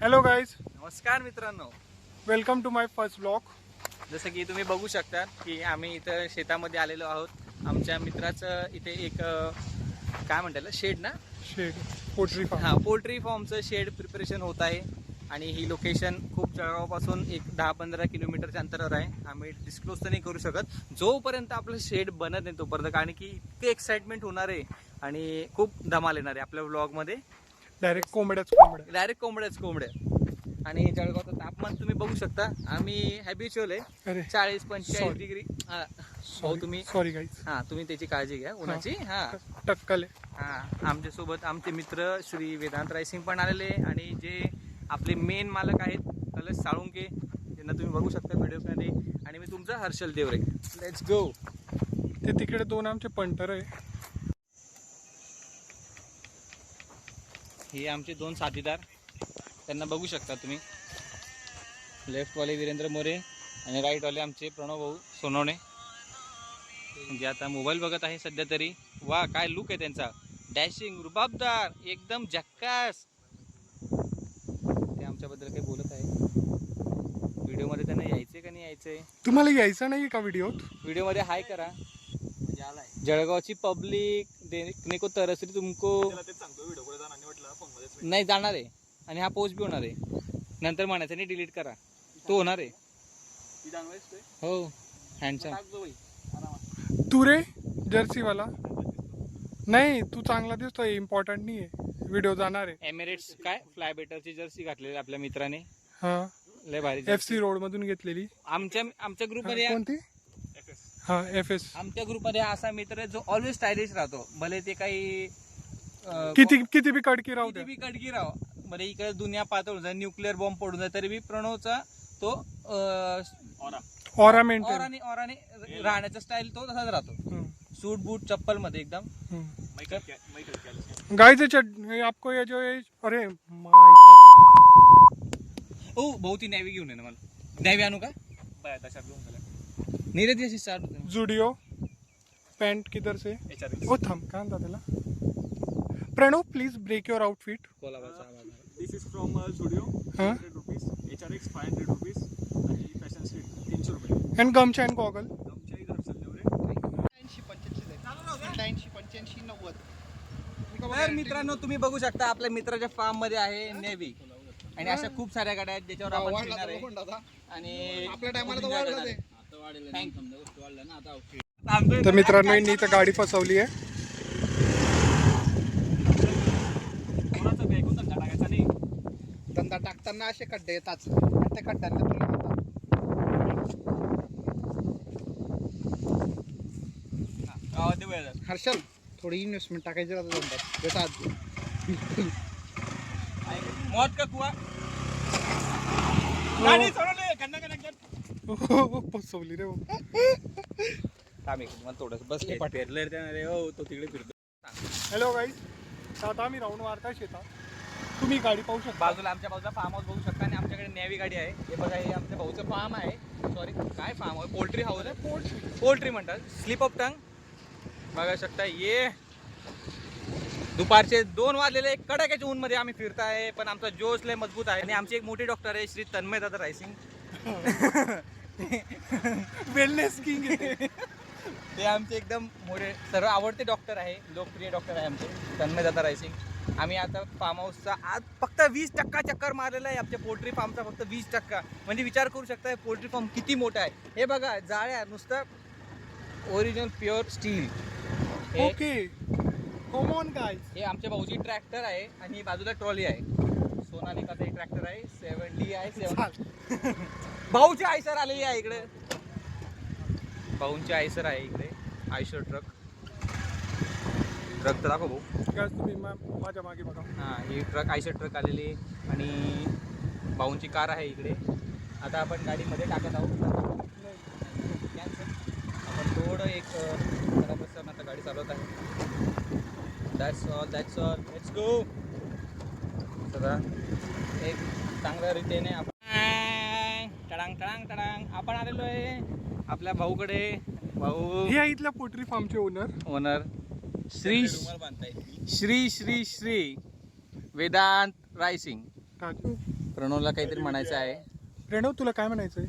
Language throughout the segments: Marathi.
हॅलो गाईज, नमस्कार मित्रांनो, welcome to my first blog. जसं की तुम्ही बघू शकता की आम्ही इथं शेतामध्ये आलेलो आहोत. आमच्या मित्राचं इथे एक काय म्हणतात शेड ना, शेड पोल्ट्री फार्म. हां, पोल्ट्री फार्मचं शेड प्रिपरेशन होत आहे. आणि ही लोकेशन खूप जळगावपासून एक 10-15 किलोमीटरच्या अंतरावर आहे. आम्ही डिस्क्लोज तर नाही करू शकत जोपर्यंत आपलं शेड बनत नाही तोपर्यंत, कारण की इतके एक्साइटमेंट होणार आहे आणि खूप धमाल येणार आहे आपल्या व्लॉगमध्ये. डायरेक्ट कोंबड्याच डायरेक्ट कोंबड्या. आणि जळगावचं तापमान तुम्ही बघू शकता. आम्ही हॅबिच्युअल आहे अरे 40-45 डिग्री. हो तुम्ही सॉरी गाईज, हां, तुम्ही त्याची काळजी घ्या उन्हाची. हां टक्कल आहे. हां, आमच्यासोबत आमचे मित्र श्री वेदांत रायसिंग पण आलेले, आणि जे आपले मेन मालक आहेत कलश साळुंके, त्यांना तुम्ही बघू शकता व्हिडिओमध्ये. आणि मी तुमचा हर्षल देवरे. Let's go. ते तिकडे दोन आमचे पंटर आहे. हे आमचे दोन साथीदार, त्यांना बघू शकता तुम्ही. लेफ्टवाले वीरेंद्र मोरे आणि राईटवाले आमचे प्रणव भाऊ सोनवणे, म्हणजे आता मोबाईल बघत आहे सध्या तरी. वा, काय लुक आहे त्यांचा, डॅशिंग, रुबाबदार, एकदम झक्कास. ते आमच्याबद्दल काही बोलत आहे. व्हिडिओमध्ये त्यांना यायचंय का नाही यायचंय? तुम्हाला यायचं नाही का व्हिडिओत? व्हिडिओमध्ये हाय करा. जळगावची पब्लिक देखने को तरसरी तुमको. नाही जाणार आहे, आणि हा पोस्ट बी होणार आहे. नंतर म्हणायचं नाही डिलीट करा, तो होणार आहे. हो, हँडसम. तू रे जर्सीवाला नाही, तू चांगला दिसतोय, इम्पॉर्टंट नाही आहे. व्हिडिओ जाणार आहे. एमिरेट्स काय फ्लाय बेटरची जर्सी घातलेली आपल्या मित्राने. हा, लय भारी. FC रोड मधून घेतलेली. आमच्या ग्रुपमध्ये कोणती? हा, FS. आमच्या ग्रुपमध्ये असा मित्र आहे जो ऑलवेज स्टायलिश राहतो. भले ते काही किती बी कडकी राहू द्या. किती बी कडकी राहो, भले इकडे दुनिया पातळ जाय, न्यूक्लिअर बॉम्ब पडून जाय, तरी बी प्रणवचा तो ऑरा मेंटेन. ऑराने राहण्याचा स्टाईल तो तसाच राहतो. सूट बूट चप्पल मध्ये एकदम. गाइस आपको ये जो ये अरे ओ बहुत ही नॅवी घेऊन ये ना, मला नॅवी आणू का? नाही रे, ती स्टार्ट होते. जुडिओ पैंट किधर से? ओ थम, काय म्हणतात त्याला? Pranav, please break your outfit. This is from Zudio, 100 rupees. HRX 500 rupees. आणि फॅशन स्ट्रीट 300 रुपये. अँड गमचा अँड गॉगल. आमच्या इथं हर्षल देवरे. 85-85-90. तर मित्रांनो, तुम्ही बघू शकता आपल्या मित्राच्या फार्म मध्ये आहे नेव्ही, आणि अशा खूप साऱ्या गाड्या आहेत ज्याच्यावर आपण फिरणार आहे. आणि आपल्या टायमाला तर वाढलं ते. तर मित्रांनो, यांनी इथं गाडी फसवली आहे. कोणाचं बी ऐकून धंदा टाकायचा नाही. धंदा टाकताना असे खड्डे येतात, आणि त्या खड्ड्यांना तुला म्हणतात. गावात वेळ झाला. हर्षल, थोडी इन्व्हेस्टमेंट टाकायची राहतं धंद्यात. बेटा मौत का कुआ. गाडी सोडवली, कन्ना कन्ना कर. फसवली रे. थांब एक मिनिट, थोडंसं बसले पेरले रे. हो, तो तिकडे फिरतो. हॅलो गाईज, आता आम्ही राऊंड मारताय शेतात. तुम्ही गाडी पाहू शकता. बाजूला आमच्या बाजूला फार्म हाऊस बघू शकता, आणि आमच्याकडे नॅवी गाडी आहे. हे बघा, हे आमच्या भाऊचं फार्म आहे. सॉरी, काय फार्म आहे? पोल्ट्री हाऊस आहे. पोल्ट्री म्हणतात. स्लिप ऑफ टंग बघा शकता. ये दुपारचे 2 वाजलेले कडाक्याच्या ऊन मध्ये आम्ही फिरताय, पण आमचा जोश लय मजबूत आहे. आणि आमचे एक मोठे डॉक्टर आहे श्री तन्मय दादा रायसिंग. Wellness king. ते आमचे एकदम मोठे सर्व आवडते डॉक्टर आहे, लोकप्रिय डॉक्टर आहे आमचे तन्मय दादा रायसिंग. आम्ही आता फार्म हाऊसचा आज फक्त 20% चक्कर मारलेला आहे. आमच्या पोल्ट्री फार्मचा फक्त 20%. म्हणजे विचार करू शकता पोल्ट्री फार्म किती मोठा आहे. हे बघा, जाळ्या नुसतं original pure steel. Okay, come on guys. हे आमच्या भाऊची ट्रॅक्टर आहे, आणि बाजूला ट्रॉली आहे. सोनालिकाचा एक ट्रॅक्टर आहे, 70 आहे. 7 भाऊची आयसर आलेली आहे इकडे. भाऊंची आयसर आहे इकडे, आयशर ट्रक तर दाखव भाऊ. गाईज तुम्ही माझ्या मागे बघा. हां, ही ट्रक आयशर ट्रक आलेली, आणि भाऊंची कार आहे इकडे. आता आपण गाडीमध्ये टाकत आहोत. कॅन्सल. आपण थोडं एक बरोबर आता गाडी चालवत आहे. That's all. Let's go. सगळा एक चांगल्या रीतीने आपण टडांग आपण आलेलो आहे आपल्या भाऊकडे. भाऊ हे इथल्या पोल्ट्री फार्मचे ओनर श्री वेदांत रायसिंग. प्रणवला काहीतरी म्हणायचं आहे. प्रणव तुला काय म्हणायचंय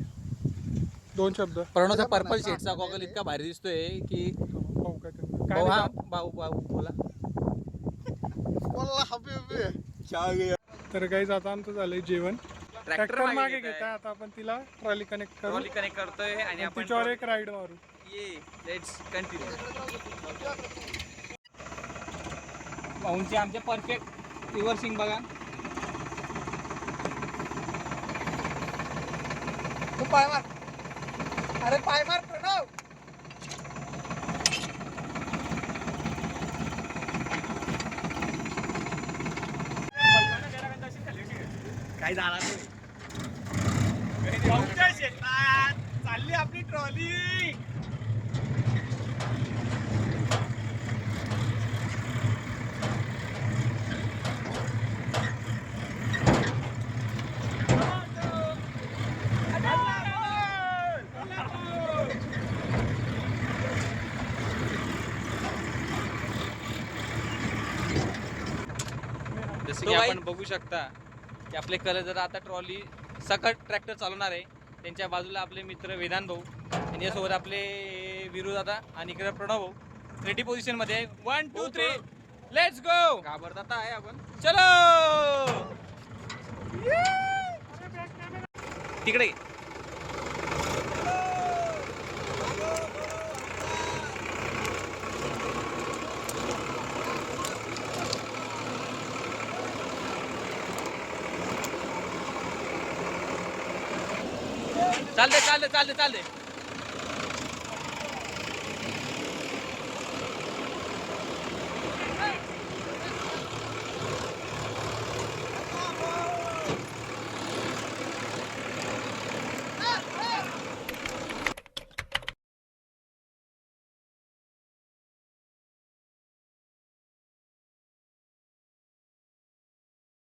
2 शब्द प्रणवचा पर्पल शेडचा गॉगल इतका भारी दिसतोय की भाऊ काय त्यांना काय भाऊ हा देतात? भाऊ बोला. तर गाईज आता आमचं झालंय जेवण. ट्रॅक्टर मागे घेत आहे आता आपण तिला ट्रॉली कनेक्ट करू ट्रॉली कनेक्ट करतोय आणि आणि आपण तिच्यावर एक राईड मारू. Let's continue. भाऊंची आमच्या परफेक्ट रिव्हर्सिंग बघा. तू पाय मार. अरे पाय मार प्रणव. काय झाला चालली आपली ट्रॉली. जसं की आपण बघू शकता की आपले कलर जर आता ट्रॉली सकट ट्रॅक्टर चालवणार आहे. त्यांच्या बाजूला आपले मित्र वेदांत भाऊ, त्यांच्यासोबत आपले विरू दादा आणि इकडे प्रणव भाऊ रेडी पोझिशन मध्ये. 1 2 3 लेट्स गो. घाबरतात आहे आपण. चलो तिकडे. चालते चालते चालते चालते.